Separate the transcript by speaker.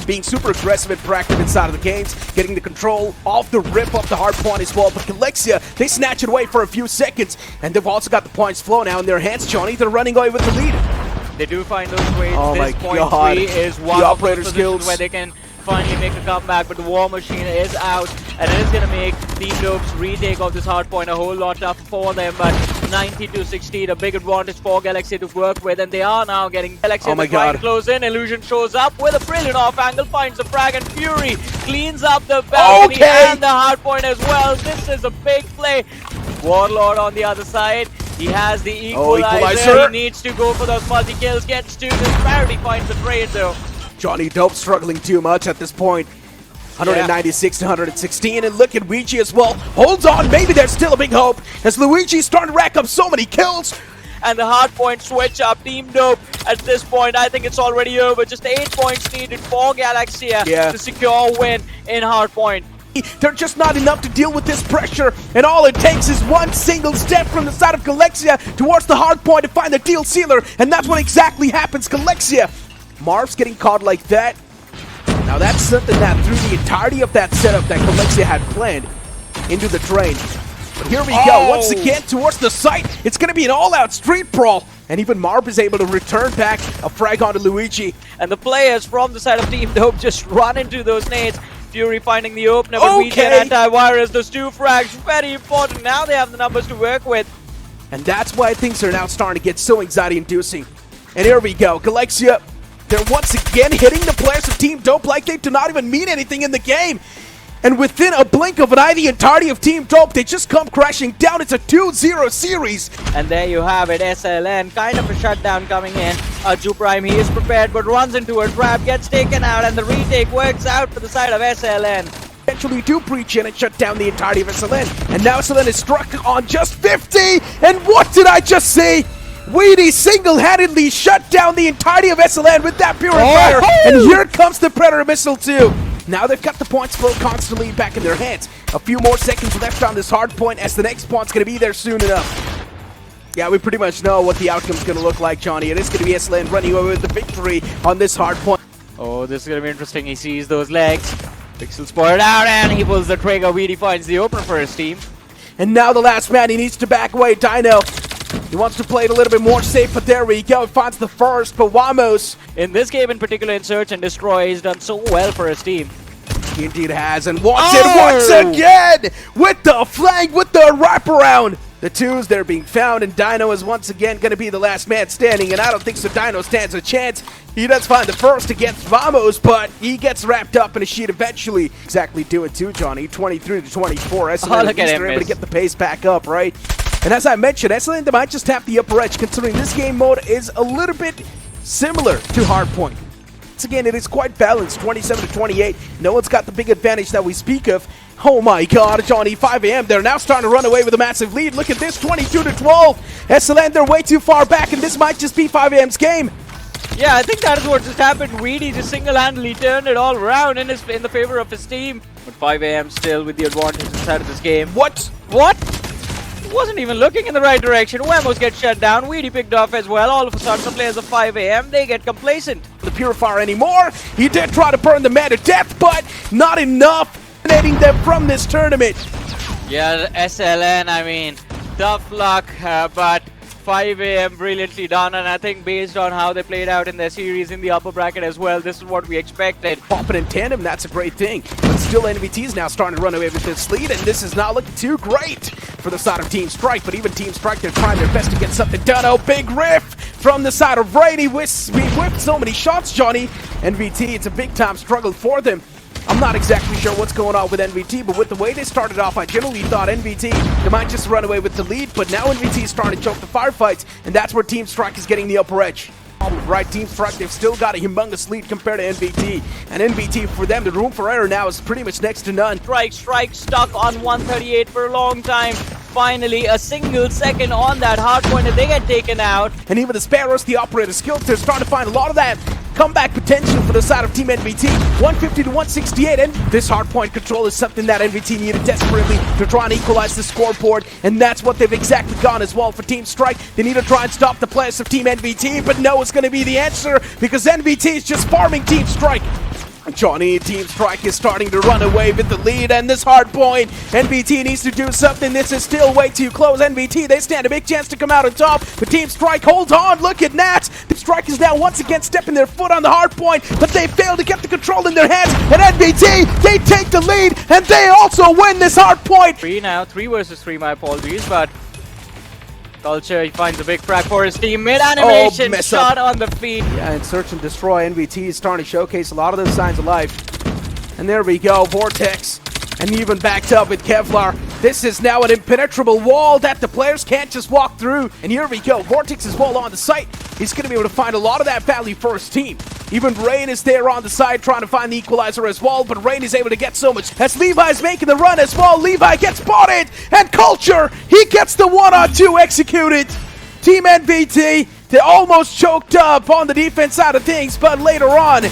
Speaker 1: being super aggressive and proactive inside of the games, getting the control off the rip of the hard point as well. But Galexia, they snatch it away for a few seconds, and they've also got the points flow now in their hands, Johnny. They're running away with the lead.
Speaker 2: They do find those ways.
Speaker 1: Oh
Speaker 2: this
Speaker 1: my
Speaker 2: point
Speaker 1: God.
Speaker 2: 3 is one
Speaker 1: The
Speaker 2: of those
Speaker 1: operator
Speaker 2: positions
Speaker 1: skills.
Speaker 2: where they can finally make a comeback, but the War Machine is out, and it is going to make Team Dope's retake of this hard point a whole lot tougher for them. But 90-16, a big advantage for Galaxy to work with, and they are now getting Galaxy to close in. Illusion shows up with a brilliant off angle, finds the frag, and Fury cleans up the balcony and the hard point as well. This is a big play. Warlord on the other side. He has the equalizer. He needs to go for those multi-kills, gets to this parity, finds the trade though.
Speaker 1: Johnny Dope struggling too much at this point. 196 to 116, and look at Luigi as well. Holds on, maybe there's still a big hope as Luigi's starting to rack up so many kills.
Speaker 2: And the hard point switch up. Team Dope at this point, I think it's already over. Just 8 points needed for Galaxia to secure a win in hard point.
Speaker 1: They're just not enough to deal with this pressure, and all it takes is one single step from the side of Galexia towards the hard point to find the deal sealer, and that's what exactly happens. Galexia, Marv's getting caught like that. Now that's something that threw the entirety of that setup that Galexia had planned into the drain. But here we go, once again towards the site. It's going to be an all-out street brawl, and even Marv is able to return back a frag onto Luigi.
Speaker 2: And the players from the side of Team Dope just run into those nades. Fury finding the opener, but we get antivirus. Those 2 frags, very important. Now they have the numbers to work with.
Speaker 1: And that's why things are now starting to get so anxiety-inducing. And here we go, Galexia, they're once again hitting the players of Team Dope like they do not even mean anything in the game. And within a blink of an eye, the entirety of Team Dope, they just come crashing down. It's a 2-0 series.
Speaker 2: And there you have it, SLN, kind of a shutdown coming in. Juprime, he is prepared, but runs into a trap, gets taken out, and the retake works out for the side of SLN.
Speaker 1: Eventually do breach in and shut down the entirety of SLN. And now SLN is struck on just 50. And what did I just say? Weedy single-handedly shut down the entirety of SLN with that purifier. And here comes the Predator Missile too. Now they've got the points flow constantly back in their hands. A few more seconds left on this hard point as the next point's going to be there soon enough. Yeah, we pretty much know what the outcome's going to look like, Johnny. It is going to be SLN running away with the victory on this hard point.
Speaker 2: Oh, this is going to be interesting. He sees those legs. Pixel spotted out, and he pulls the trigger. Weedy finds the opener for his team.
Speaker 1: And now the last man, he needs to back away. Dino, he wants to play it a little bit more safe, but there we go. He finds the first, but Wamos.
Speaker 2: In this game in particular, in Search and Destroy, he's done so well for his team.
Speaker 1: He indeed has, and wants it once again with the flank, with the wraparound. The twos, they're being found, and Dino is once again going to be the last man standing, and I don't think so Dino stands a chance. He does find the first against Vamos, but he gets wrapped up in a sheet eventually. Exactly do it too, Johnny. 23 to 24. SLN at least they're able to get the pace back up, right? And as I mentioned, SLN, they might just have the upper edge, considering this game mode is a little bit similar to Hardpoint. Once again, it is quite balanced, 27 to 28. No one's got the big advantage that we speak of. Oh my God, Johnny, 5 AM. They're now starting to run away with a massive lead. Look at this, 22 to 12. SLN, they're way too far back, and this might just be 5 AM's game.
Speaker 2: Yeah, I think that is what just happened. Weedy just single-handedly turned it all around in the favor of his team. But 5 AM still with the advantage inside of this game.
Speaker 1: What?
Speaker 2: Wasn't even looking in the right direction. Wemos gets shut down. Weedy picked off as well. All of a sudden, the players of 5 AM, they get complacent.
Speaker 1: The Purifier anymore. He did try to burn the man to death, but not enough. Eliminating them from this tournament.
Speaker 2: Yeah, SLN, I mean, tough luck, but 5 AM brilliantly done, and I think based on how they played out in their series in the upper bracket as well, this is what we expected.
Speaker 1: Popping in tandem, that's a great thing. But still, NVT is now starting to run away with this lead, and this is not looking too great for the side of Team Strike. But even Team Strike, they're trying their best to get something done. Oh, big riff from the side of Rain. We whipped so many shots, Johnny. NVT, it's a big-time struggle for them. I'm not exactly sure what's going on with NVT, but with the way they started off, I generally thought NVT, they might just run away with the lead, but now NVT is starting to choke the firefights, and that's where Team Strike is getting the upper edge. Right, Team Strike, they've still got a humongous lead compared to NVT, and NVT, for them, the room for error now is pretty much next to none.
Speaker 2: Strike stuck on 138 for a long time. finally a single second on that hard point, and they get taken out.
Speaker 1: And even the Sparrows, the operator skills, they're starting to find a lot of that comeback potential for the side of Team NVT. 150 to 168, and this hardpoint control is something that NVT needed desperately to try and equalize the scoreboard, and that's what they've exactly gone as well for Team Strike. They need to try and stop the players of Team NVT, but no is going to be the answer because NVT is just farming Team Strike. Johnny, Team Strike is starting to run away with the lead, and this hard point, NVT needs to do something. This is still way too close. NVT, they stand a big chance to come out on top, but Team Strike holds on. Look at Nats. Team Strike is now once again stepping their foot on the hard point, but they fail to get the control in their hands, and NVT, they take the lead, and they also win this hard point.
Speaker 2: 3 now, 3 versus 3, my apologies, but Culture, he finds a big frag for his team. Mid-animation shot on the feet.
Speaker 1: Yeah, and Search and Destroy, NVT is starting to showcase a lot of those signs of life. And there we go, Vortex. And even backed up with Kevlar. This is now an impenetrable wall that the players can't just walk through. And here we go, Vortex's wall on the site. He's going to be able to find a lot of that value for his team. Even Rain is there on the side trying to find the equalizer as well, but Rain is able to get so much as Levi's making the run as well. Levi gets spotted, and Culture, he gets the 1-on-2 executed. Team NVT, they almost choked up on the defense side of things, but later on,